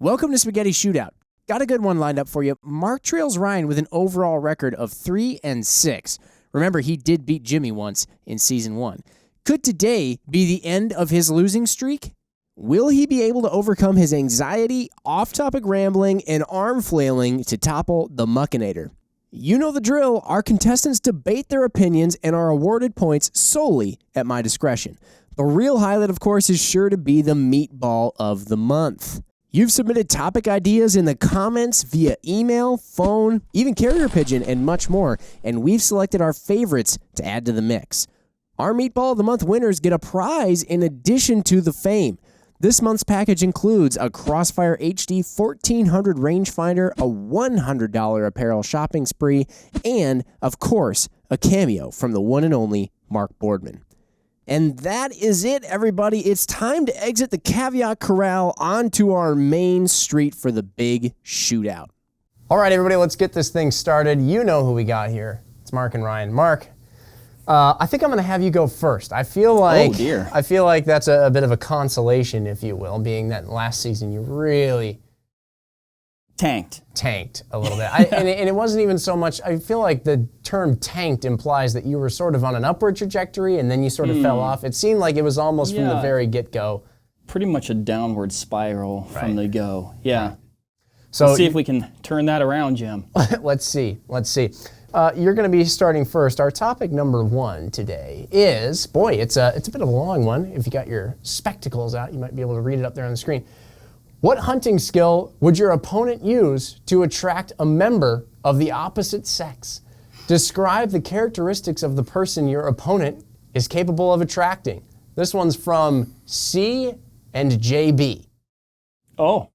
Welcome to Spaghetti Shootout. Got a good one lined up for you. Mark trails Ryan with an overall record of 3-6. Remember, he did beat Jimmy once in Season 1. Could today be the end of his losing streak? Will he be able to overcome his anxiety, off-topic rambling, and arm flailing to topple the Muckinator? You know the drill. Our contestants debate their opinions and are awarded points solely at my discretion. The real highlight, of course, is sure to be the meatball of the month. You've submitted topic ideas in the comments via email, phone, even carrier pigeon, and much more, and we've selected our favorites to add to the mix. Our Meatball of the Month winners get a prize in addition to the fame. This month's package includes a Crossfire HD 1400 rangefinder, a $100 apparel shopping spree, and, of course, a cameo from the one and only Mark Boardman. And that is it, everybody. It's time to exit the Caveat Corral onto our main street for the big shootout. All right, everybody, let's get this thing started. You know who we got here. It's Mark and Ryan. Mark, I think I'm going to have you go first. I feel like, oh dear. I feel like that's a bit of a consolation, if you will, being that last season you really tanked a little bit. And it wasn't even so much, I feel like the term tanked implies that you were sort of on an upward trajectory and then you sort of fell off. It seemed like it was almost from the very get-go. Pretty much a downward spiral from the go. Yeah. Right. So let's see if we can turn that around, Jim. Let's see. You're going to be starting first. Our topic number 1 today is, boy, it's a bit of a long one. If you got your spectacles out, you might be able to read it up there on the screen. What hunting skill would your opponent use to attract a member of the opposite sex? Describe the characteristics of the person your opponent is capable of attracting. This one's from C and JB. Oh. All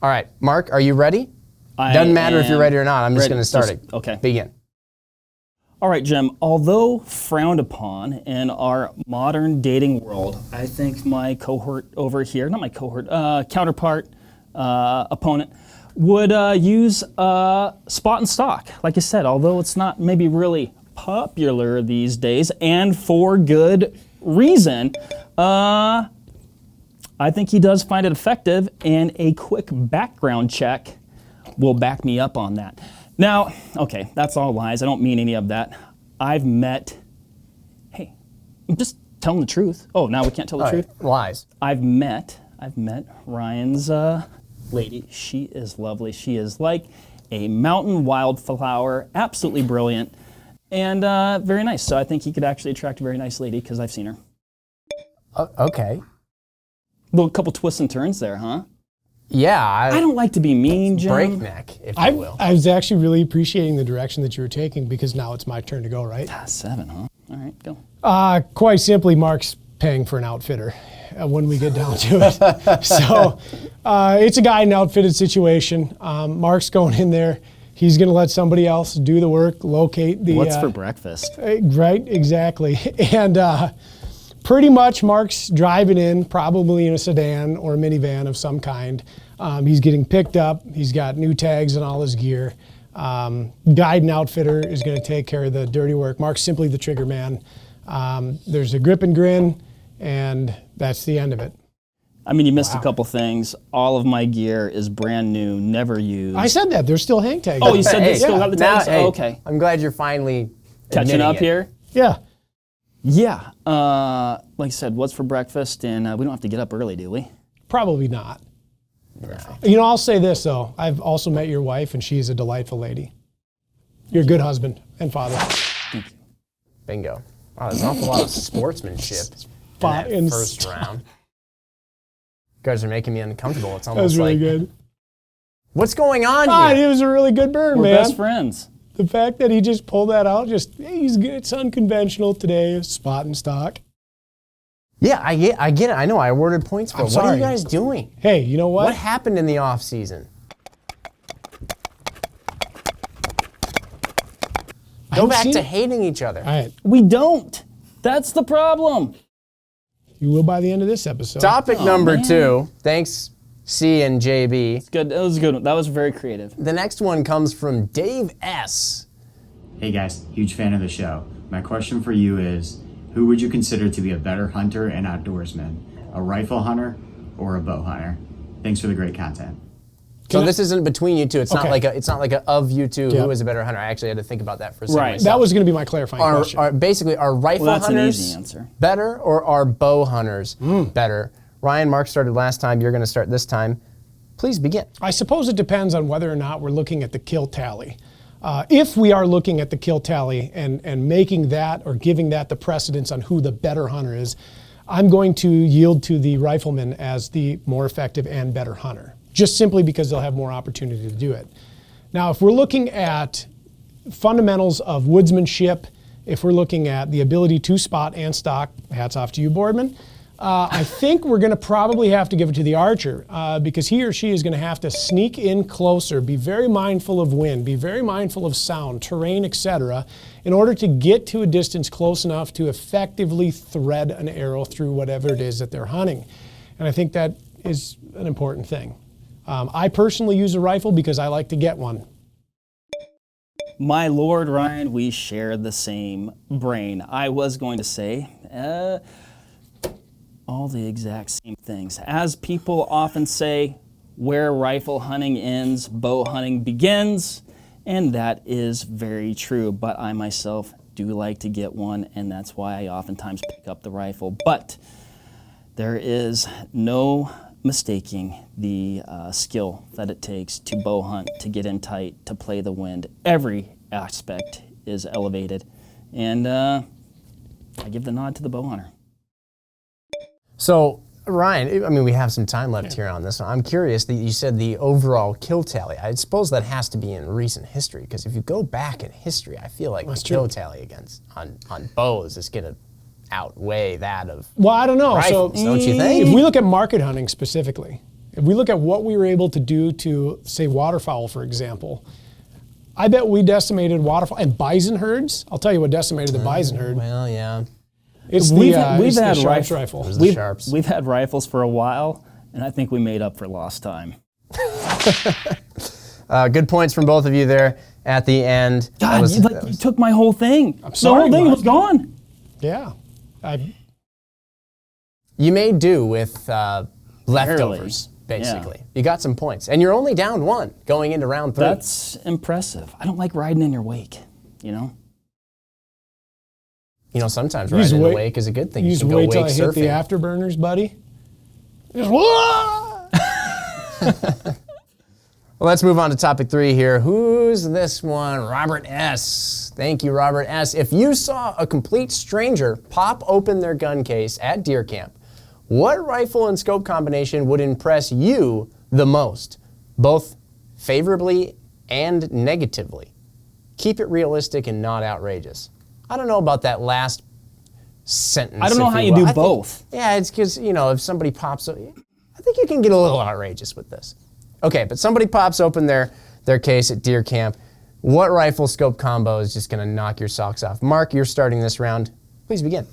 right, Mark, are you ready? Doesn't matter if you're ready or not. I'm just going to start it. Okay. Begin. All right, Jim. Although frowned upon in our modern dating world, I think my cohort over here, not my cohort, counterpart, opponent, would use spot and stock. Like I said, although it's not maybe really popular these days, and for good reason, I think he does find it effective, and a quick background check will back me up on that. Now, okay, that's all lies. I don't mean any of that. I've met, hey, I'm just telling the truth. Oh, now we can't tell the truth? Lies. I've met Ryan's lady. She is lovely. She is like a mountain wildflower, absolutely brilliant, and very nice. So I think he could actually attract a very nice lady because I've seen her. Okay. Little couple twists and turns there, huh? Yeah. I don't like to be mean, Jim. Breakneck, if you will. I was actually really appreciating the direction that you were taking because now it's my turn to go, right? 7, huh? All right, go. Quite simply, Mark's paying for an outfitter when we get down to it. So it's a guy in an outfitted situation. Mark's going in there. He's going to let somebody else do the work, locate the... What's for breakfast? Right, exactly. And pretty much Mark's driving in, probably in a sedan or a minivan of some kind. He's getting picked up. He's got new tags on all his gear. Guide and outfitter is going to take care of the dirty work. Mark's simply the trigger man. There's a grip and grin, and that's the end of it. I mean, you missed a couple things. All of my gear is brand new, never used. I said that. There's still hang tags. Oh, you said they still got the tags? Now, Oh, okay. I'm glad you're finally Catching up here? Yeah. Yeah. Like I said, what's for breakfast? And we don't have to get up early, do we? Probably not. Perfect. You know, I'll say this, though. I've also met your wife, and she's a delightful lady. You're a good husband and father. Thank you. Bingo. Wow, there's an awful lot of sportsmanship in that first round. You guys are making me uncomfortable. It's almost that was really like, good. What's going on here? It was a really good burn, We're man. best friends. The fact that he just pulled that out, it's unconventional today, spot and stock. Yeah, I get it. I know. I awarded points for it. What are you guys doing? Hey, you know what? What happened in the off season? Go back to hating each other. All right. We don't. That's the problem. You will by the end of this episode. Topic number 2. Thanks, C and JB. It's good. That was a good one. That was very creative. The next one comes from Dave S. Hey guys, huge fan of the show. My question for you is, who would you consider to be a better hunter and outdoorsman? A rifle hunter or a bow hunter? Thanks for the great content. So this isn't between you two. It's not Okay. like a of you two Yeah. who is a better hunter. I actually had to think about that for a second. Right. myself. That was going to be my clarifying question. Are rifle Well, that's an hunters easy answer. better, or are bow hunters better? Ryan, Mark started last time. You're going to start this time. Please begin. I suppose it depends on whether or not we're looking at the kill tally. If we are looking at the kill tally and making that or giving that the precedence on who the better hunter is, I'm going to yield to the rifleman as the more effective and better hunter, just simply because they'll have more opportunity to do it. Now, if we're looking at fundamentals of woodsmanship, if we're looking at the ability to spot and stalk, hats off to you, Boardman, I think we're going to probably have to give it to the archer because he or she is going to have to sneak in closer, be very mindful of wind, be very mindful of sound, terrain, etc., in order to get to a distance close enough to effectively thread an arrow through whatever it is that they're hunting. And I think that is an important thing. I personally use a rifle because I like to get one. My Lord, Ryan, we share the same brain. I was going to say all the exact same things. As people often say, where rifle hunting ends, bow hunting begins, and that is very true. But I myself do like to get one, and that's why I oftentimes pick up the rifle. But there is no mistaking the skill that it takes to bow hunt, to get in tight, to play the wind. Every aspect is elevated, and I give the nod to the bow hunter. So, Ryan, I mean, we have some time left here on this one. I'm curious that you said the overall kill tally. I suppose that has to be in recent history, because if you go back in history, I feel like the kill tally on bows is going to outweigh that of Well, I don't know. rifles, So don't you think? if we look at market hunting specifically, if we look at what we were able to do to, say, waterfowl, for example, I bet we decimated waterfowl and bison herds. I'll tell you what decimated the bison herd. Well, yeah. It's We've the had Sharps rifle. There's the Sharps. We've had rifles for a while, and I think we made up for lost time. Good points from both of you there at the end. God, you took my whole thing. sorry, the whole thing bud. was gone. Yeah. You made do with leftovers, Barely. basically. Yeah. You got some points. And you're only down one going into round 3. That's impressive. I don't like riding in your wake, you know? You know, sometimes You just riding in the wait- wake is a good thing. You You just can go wait till wake I hit the surfing. afterburners, buddy. Just, whoa! Well, let's move on to topic 3 here. Who's this one? Robert S. Thank you, Robert S. If you saw a complete stranger pop open their gun case at deer camp, what rifle and scope combination would impress you the most, both favorably and negatively? Keep it realistic and not outrageous. I don't know about that last sentence. I don't know if how will. you do I think- both. Yeah, it's because, you know, if somebody pops, I think you can get a little outrageous with this. Okay, but somebody pops open their case at deer camp. What rifle scope combo is just going to knock your socks off? Mark, you're starting this round. Please begin.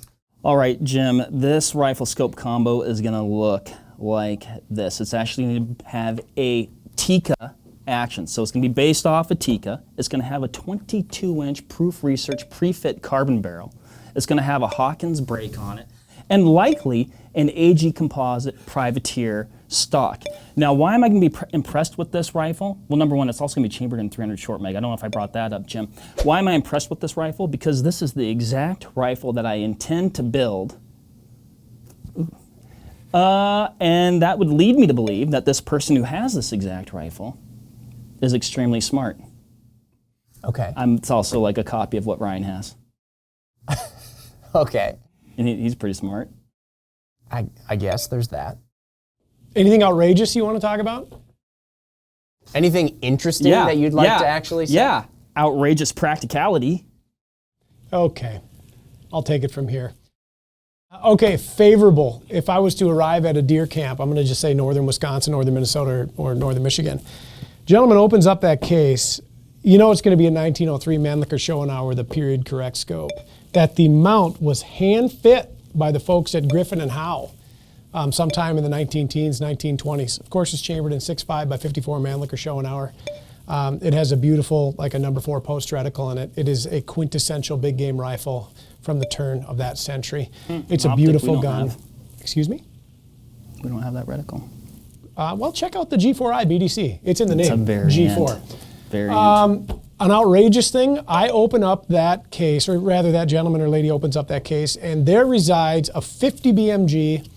All right, Jim, this rifle scope combo is going to look like this. It's actually going to have a Tikka action. So it's going to be based off a Tikka. It's going to have a 22-inch Proof Research pre-fit carbon barrel. It's going to have a Hawkins brake on it, and likely an AG Composite Privateer stock. Now, why am I going to be impressed with this rifle? Well, number one, it's also going to be chambered in 300 short mag. I don't know if I brought that up, Jim. Why am I impressed with this rifle? Because this is the exact rifle that I intend to build. And that would lead me to believe that this person who has this exact rifle is extremely smart. Okay. It's also like a copy of what Ryan has. Okay. And he's pretty smart. I guess there's that. Anything outrageous you want to talk about? Anything interesting that you'd like to actually say? Yeah. Outrageous practicality. Okay. I'll take it from here. Okay, favorable. If I was to arrive at a deer camp, I'm going to just say northern Wisconsin, northern Minnesota, or northern Michigan. Gentleman opens up that case. You know it's going to be a 1903 Mannlicher Schoenauer with a period correct scope. That the mount was hand fit by the folks at Griffin and Howe sometime in the 19-teens, 1920s. Of course, it's chambered in 6.5 by 54 Mannlicher Schoenauer. It has a beautiful, like a number 4 post reticle in it. It is a quintessential big game rifle from the turn of that century. It's a Optic we beautiful don't gun. have. Excuse me? We don't have that reticle. well, check out the G4i BDC. It's in the It's a name, variant. G4. Variant. An outrageous thing, I open up that case, or rather that gentleman or lady opens up that case, and there resides a 50 BMG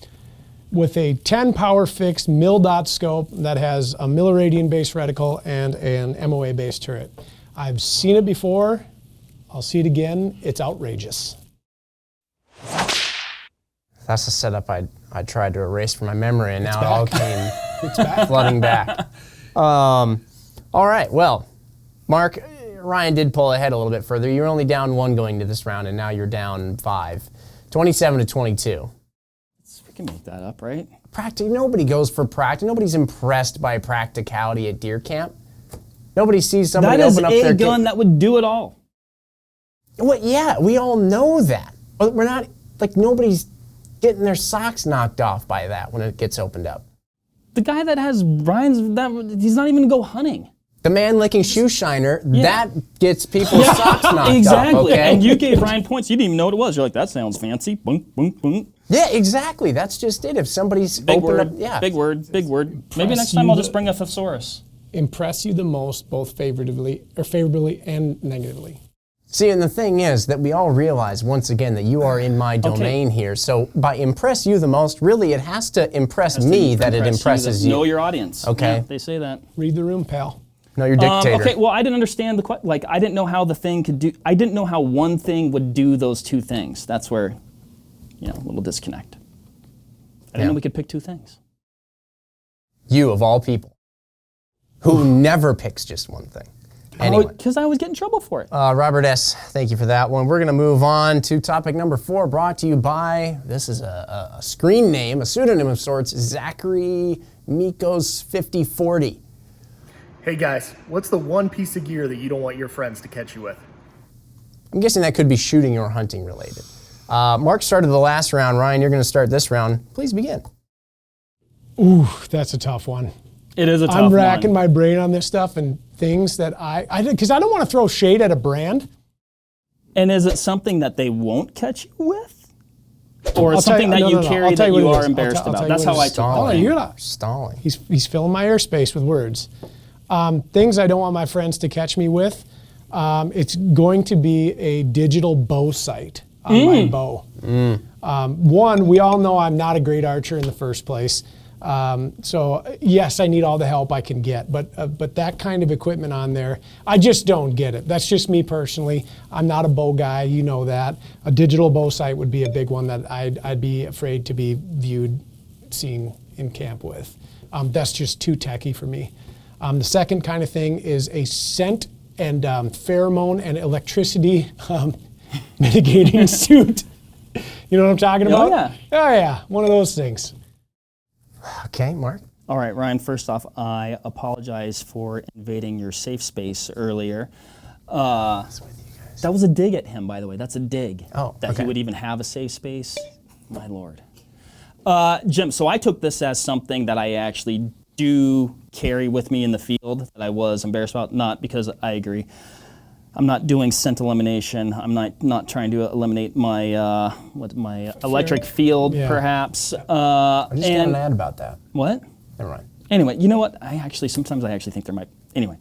with a 10 power fixed mil-dot scope that has a milliradian base reticle and an MOA base turret. I've seen it before. I'll see it again. It's outrageous. That's the setup I tried to erase from my memory, and now it all came It's back. flooding back. All right, well, Mark, Ryan did pull ahead a little bit further. You were only down 1 going to this round, and now you're down 5. 27-22. We can make that up, right? Nobody goes for practice. Nobody's impressed by practicality at deer camp. Nobody sees somebody That is open up their a gun that would do it all. Well, yeah, we all know that. But we're not, like, nobody's getting their socks knocked off by that when it gets opened up. The guy that has Ryan's, he's not even gonna go hunting. The man licking shoe shiner, that gets people's socks knocked Exactly. off, okay? And you gave Ryan points. You didn't even know what it was. You're like, that sounds fancy. Boom, boom, boom. Yeah, exactly. That's just it. If somebody's Big opened word. up, yeah. Big word. Big word. Maybe next time I'll just bring a thesaurus. Impress you the most, both favorably and negatively. See, and the thing is that we all realize, once again, that you are in my domain here. So by impress you the most, really it has to impress me that it impresses you. Know your audience. Okay. Yeah, they say that. Read the room, pal. No, you're dictator. Okay, well, I didn't understand I didn't know how the thing could do, I didn't know how one thing would do those two things. That's where, a little disconnect. I didn't know we could pick two things. You, of all people, who never picks just one thing. Anyway. Because I always get in trouble for it. Robert S., thank you for that one. We're going to move on to topic number 4, brought to you by, this is a screen name, a pseudonym of sorts, Zachary Mikos 5040. Hey guys, what's the one piece of gear that you don't want your friends to catch you with? I'm guessing that could be shooting or hunting related. Mark started the last round. Ryan, you're going to start this round. Please begin. Ooh, that's a tough one. It is a tough one. I'm racking my brain on this stuff and things that because I don't want to throw shade at a brand. And is it something that they won't catch you with? Or something that you I'll carry tell that what you it are is. embarrassed I'll about? tell That's you how what I it is. took Oh, it. you're not. Stalling. He's filling my airspace with words. Things I don't want my friends to catch me with. It's going to be a digital bow sight on my bow. One, we all know I'm not a great archer in the first place. So yes, I need all the help I can get, but that kind of equipment on there, I just don't get it. That's just me personally. I'm not a bow guy, you know that. A digital bow sight would be a big one that I'd be afraid to be seen in camp with. That's just too techy for me. The second kind of thing is a scent and pheromone and electricity mitigating suit. You know what I'm talking about? yeah. Oh yeah, one of those things. Okay, Mark. All right, Ryan, first off, I apologize for invading your safe space earlier. That was a dig at him, by the way. That's a dig. Oh, That okay. he would even have a safe space. My Lord. Jim, so I took this as something that I actually do carry with me in the field that I was embarrassed about, not because I agree. I'm not doing scent elimination. I'm not trying to eliminate my my electric field, Yeah. perhaps. I just got an ad about that. What? Never mind. Anyway, you know what? Sometimes I actually think there might. Anyway,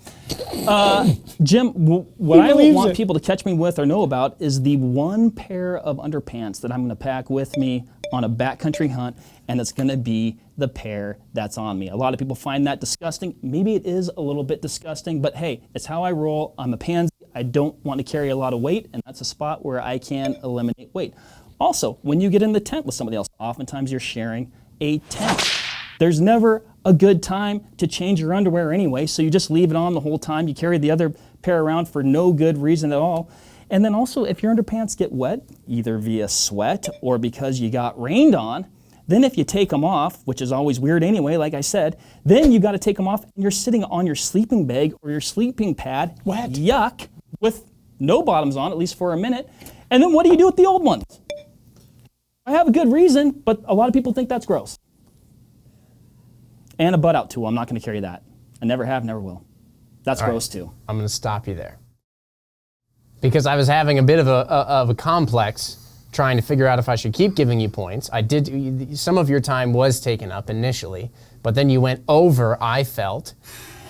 Jim, what I don't believes want it. people to catch me with or know about is the one pair of underpants that I'm going to pack with me on a backcountry hunt, and it's going to be the pair that's on me. A lot of people find that disgusting. Maybe it is a little bit disgusting, but hey, it's how I roll. I'm a pansy. I don't want to carry a lot of weight, and that's a spot where I can eliminate weight. Also, when you get in the tent with somebody else, oftentimes you're sharing a tent. There's never a good time to change your underwear anyway, so you just leave it on the whole time. You carry the other pair around for no good reason at all. And then also, if your underpants get wet, either via sweat or because you got rained on, then if you take them off, which is always weird anyway, like I said, then you got to take them off and you're sitting on your sleeping bag or your sleeping pad, Wet. yuck, with no bottoms on, at least for a minute. And then what do you do with the old ones? I have a good reason, but a lot of people think that's gross. And a butt out tool. I'm not going to carry that. I never have, never will. That's gross too. I'm going to stop you there. Because I was having a bit of a complex trying to figure out if I should keep giving you points. I did. Some of your time was taken up initially, but then you went over, I felt,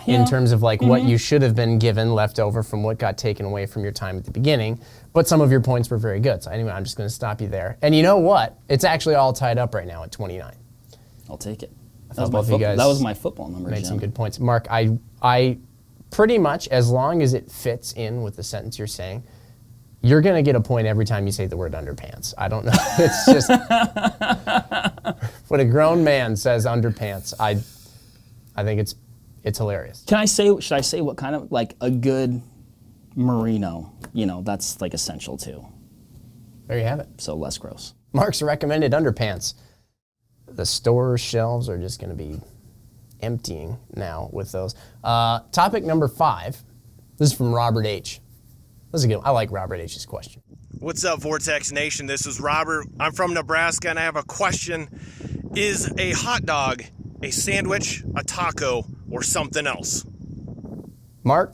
in terms of like what you should have been given left over from what got taken away from your time at the beginning. But some of your points were very good. So anyway, I'm just going to stop you there. And you know what? It's actually all tied up right now at 29. I'll take it. That was my football number, made Jim. some good points. Mark, I pretty much, as long as it fits in with the sentence you're saying, you're going to get a point every time you say the word underpants. I don't know. It's just, when a grown man says underpants, I think it's hilarious. Should I say what kind of, like a good merino, that's like essential too. There you have it. So less gross. Mark's recommended underpants. The store shelves are just going to be emptying now with those. Topic number 5. This is from Robert H. This is a good one. I like Robert H's question. What's up, Vortex Nation? This is Robert. I'm from Nebraska, and I have a question. Is a hot dog a sandwich, a taco, or something else? Mark,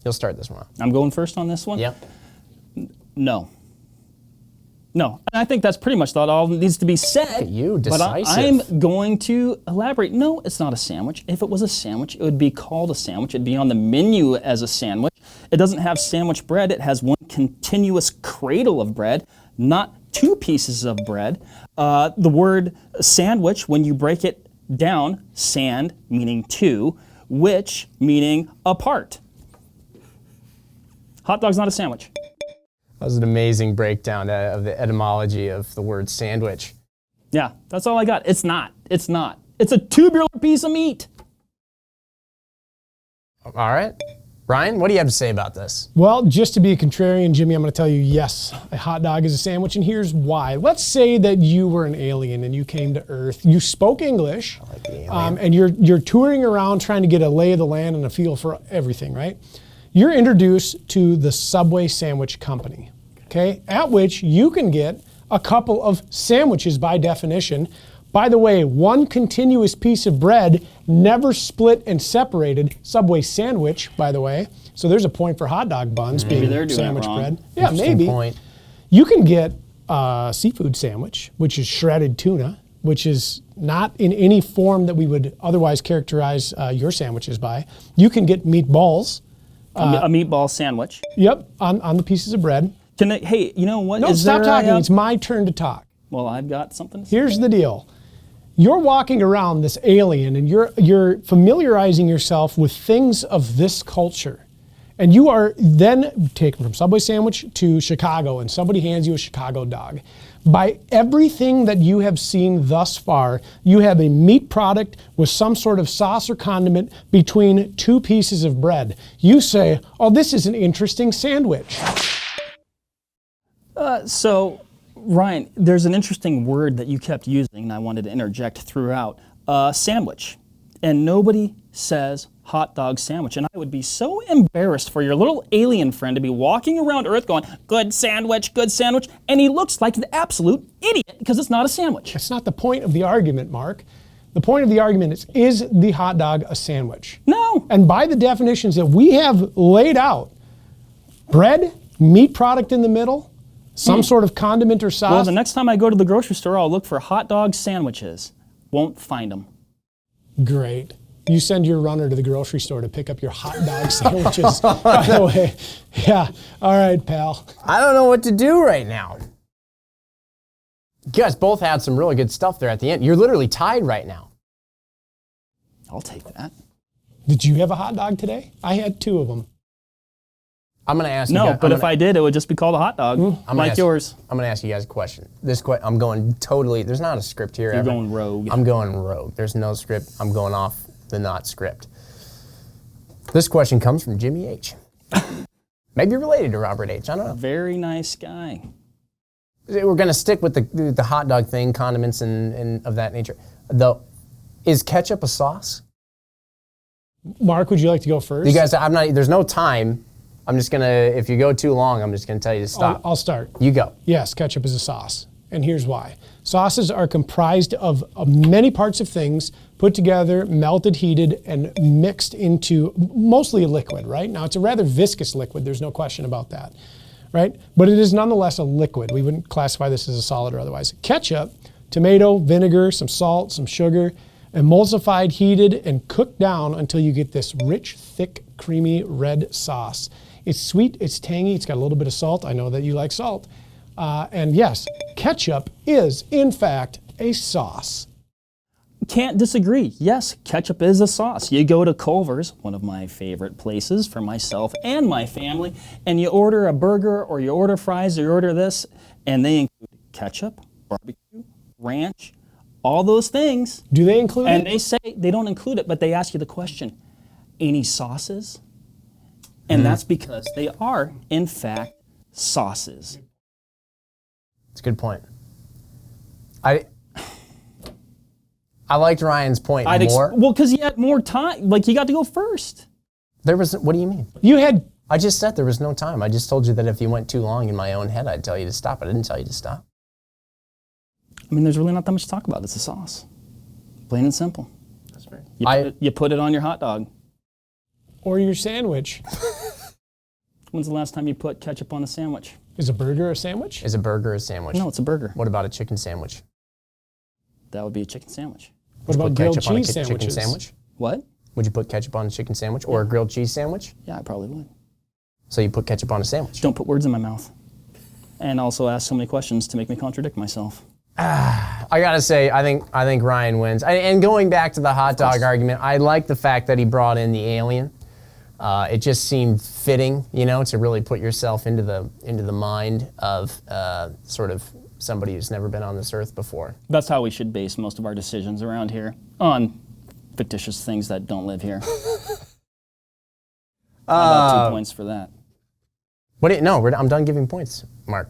you'll start this one off. I'm going first on this one? Yep. No. And I think that's pretty much all that needs to be said. Look at you, But decisive. I'm going to elaborate. No, it's not a sandwich. If it was a sandwich, it would be called a sandwich. It'd be on the menu as a sandwich. It doesn't have sandwich bread. It has one continuous cradle of bread, not 2 pieces of bread. The word sandwich, when you break it down, sand meaning 2, wich meaning apart. Hot dog's not a sandwich. That was an amazing breakdown of the etymology of the word sandwich. Yeah, that's all I got. It's not. It's a tubular piece of meat. All right. Ryan, what do you have to say about this? Well, just to be a contrarian, Jimmy, I'm going to tell you, yes, a hot dog is a sandwich, and here's why. Let's say that you were an alien and you came to Earth. You spoke English, I like the alien. and you're touring around trying to get a lay of the land and a feel for everything, right? You're introduced to the Subway Sandwich Company, okay? At which you can get a couple of sandwiches by definition. By the way, one continuous piece of bread, never split and separated. Subway sandwich, by the way. So there's a point for hot dog buns Maybe being they're doing sandwich it wrong. bread. Yeah, Interesting maybe. point. You can get a seafood sandwich, which is shredded tuna, which is not in any form that we would otherwise characterize your sandwiches by. You can get meatballs. A meatball sandwich. Yep, on the pieces of bread. Hey, you know what? No, Is stop there talking. a, It's my turn to talk. Well, I've got something to say. Here's the deal. You're walking around this alien and you're familiarizing yourself with things of this culture. And you are then taken from Subway sandwich to Chicago and somebody hands you a Chicago dog. By everything that you have seen thus far, you have a meat product with some sort of sauce or condiment between 2 pieces of bread. You say, oh, this is an interesting sandwich. So, Ryan, there's an interesting word that you kept using, and I wanted to interject throughout. Sandwich. And nobody says hot dog sandwich. And I would be so embarrassed for your little alien friend to be walking around Earth going, good sandwich, and he looks like the absolute idiot because it's not a sandwich. That's not the point of the argument, Mark. The point of the argument is the hot dog a sandwich? No. And by the definitions that we have laid out, bread, meat product in the middle, some sort of condiment or sauce. Well, the next time I go to the grocery store, I'll look for hot dog sandwiches. Won't find them. Great. You send your runner to the grocery store to pick up your hot dog sandwiches, by the way. Yeah. All right, pal. I don't know what to do right now. You guys both had some really good stuff there at the end. You're literally tied right now. I'll take that. Did you have a hot dog today? I had 2 of them. I'm going to ask you No, guys, but if I did, it would just be called a hot dog, like yours. I'm going to ask you guys a question. I'm going totally, there's not a script here. You're ever. going rogue. I'm going rogue. There's no script. I'm going off the not script. This question comes from Jimmy H. Maybe related to Robert H. I don't know. Very nice guy. We're going to stick with the hot dog thing, condiments and of that nature. Though, is ketchup a sauce? Mark, would you like to go first? You guys, there's no time. I'm just going to, if you go too long, I'm just going to tell you to stop. I'll start. You go. Yes, ketchup is a sauce. And here's why. Sauces are comprised of many parts of things put together, melted, heated, and mixed into mostly a liquid, right? Now, it's a rather viscous liquid. There's no question about that. right? But it is nonetheless a liquid. We wouldn't classify this as a solid or otherwise. Ketchup, tomato, vinegar, some salt, some sugar, emulsified, heated, and cooked down until you get this rich, thick, creamy red sauce. It's sweet, it's tangy, it's got a little bit of salt. I know that you like salt. And yes, ketchup is, in fact, a sauce. Can't disagree. Yes, ketchup is a sauce. You go to Culver's, one of my favorite places for myself and my family, and you order a burger or you order fries or you order this, and they include ketchup, barbecue, ranch, all those things. Do they include it? And they say they don't include it, but they ask you the question, any sauces? And that's because they are, in fact, sauces. That's a good point. I liked Ryan's point more. Well, because he had more time. Like, he got to go first. There was, what do you mean? I just said there was no time. I just told you that if you went too long in my own head, I'd tell you to stop. I didn't tell you to stop. I mean, there's really not that much to talk about. It's a sauce. Plain and simple. That's right. You put it on your hot dog. Or your sandwich. When's the last time you put ketchup on a sandwich? Is a burger a sandwich? Is a burger a sandwich? No, it's a burger. What about a chicken sandwich? That would be a chicken sandwich. What about grilled ketchup on a cheese sandwiches? chicken sandwich? What? Would you put ketchup on a chicken sandwich or a grilled cheese sandwich? Yeah, I probably would. So you put ketchup on a sandwich? Don't put words in my mouth. And also ask so many questions to make me contradict myself. I gotta say, I think Ryan wins. And going back to the hot dog argument, I like the fact that he brought in the alien. It just seemed fitting, to really put yourself into the mind of sort of somebody who's never been on this earth before. That's how we should base most of our decisions around here, on fictitious things that don't live here. About 2 points for that. I'm done giving points, Mark.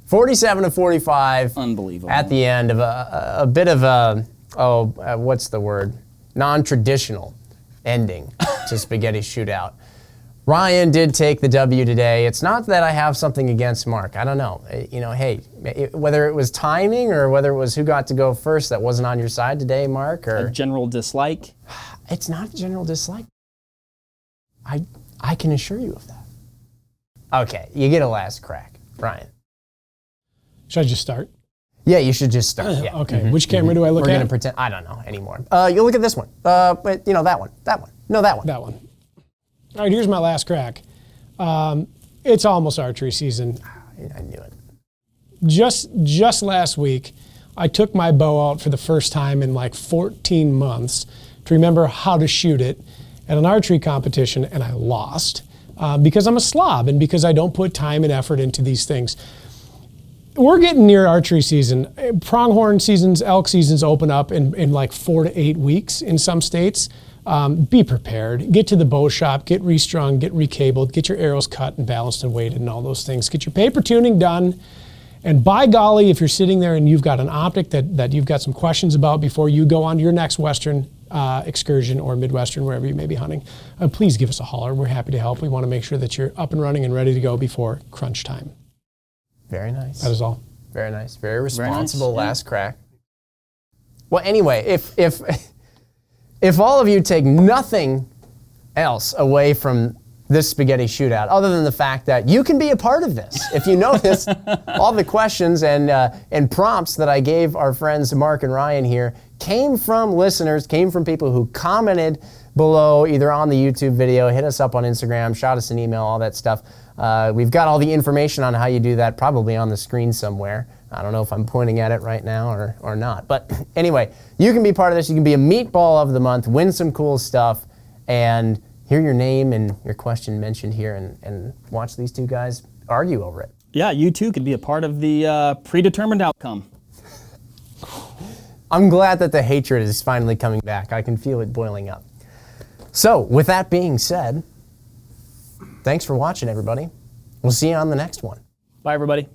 47-45. Unbelievable. At the end of a bit of what's the word? Non-traditional ending to Spaghetti Shootout. Ryan did take the W today. It's not that I have something against Mark. I don't know. Hey, whether it was timing or whether it was who got to go first that wasn't on your side today, Mark, or a general dislike. It's not a general dislike. I can assure you of that. Okay, you get a last crack, Ryan. Should I just start? Yeah, you should just start. Yeah. Okay. Which camera do I look at? We're going to pretend. I don't know anymore. You look at this one. But that one. No, that one. That one. All right, here's my last crack. It's almost archery season. I knew it. Just last week, I took my bow out for the first time in like 14 months to remember how to shoot it at an archery competition, and I lost because I'm a slob and because I don't put time and effort into these things. We're getting near archery season. Pronghorn seasons, elk seasons open up in like 4 to 8 weeks in some states. Be prepared. Get to the bow shop, get restrung, get recabled, get your arrows cut and balanced and weighted and all those things. Get your paper tuning done. And by golly, if you're sitting there and you've got an optic that you've got some questions about before you go on to your next Western excursion or Midwestern, wherever you may be hunting, please give us a holler. We're happy to help. We want to make sure that you're up and running and ready to go before crunch time. Very nice. That is all. Very nice. Very responsible. Very nice. Last crack. Well, anyway, if all of you take nothing else away from this Spaghetti Shootout, other than the fact that you can be a part of this, if you notice, all the questions and prompts that I gave our friends Mark and Ryan here came from listeners, came from people who commented below, either on the YouTube video, hit us up on Instagram, shot us an email, all that stuff. We've got all the information on how you do that probably on the screen somewhere. I don't know if I'm pointing at it right now or not. But anyway, you can be part of this. You can be a meatball of the month, win some cool stuff, and hear your name and your question mentioned here and watch these two guys argue over it. Yeah, you too could be a part of the predetermined outcome. I'm glad that the hatred is finally coming back. I can feel it boiling up. So, with that being said, thanks for watching, everybody. We'll see you on the next one. Bye, everybody.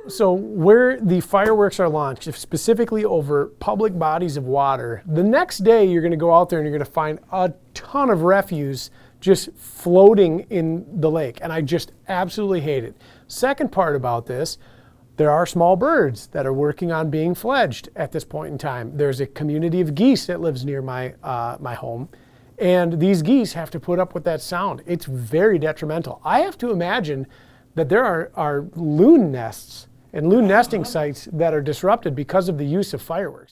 So where the fireworks are launched, specifically over public bodies of water, the next day you're going to go out there and you're going to find a ton of refuse just floating in the lake. And I just absolutely hate it. Second part about this, there are small birds that are working on being fledged at this point in time. There's a community of geese that lives near my home. And these geese have to put up with that sound. It's very detrimental. I have to imagine that there are loon nests and loon nesting sites that are disrupted because of the use of fireworks.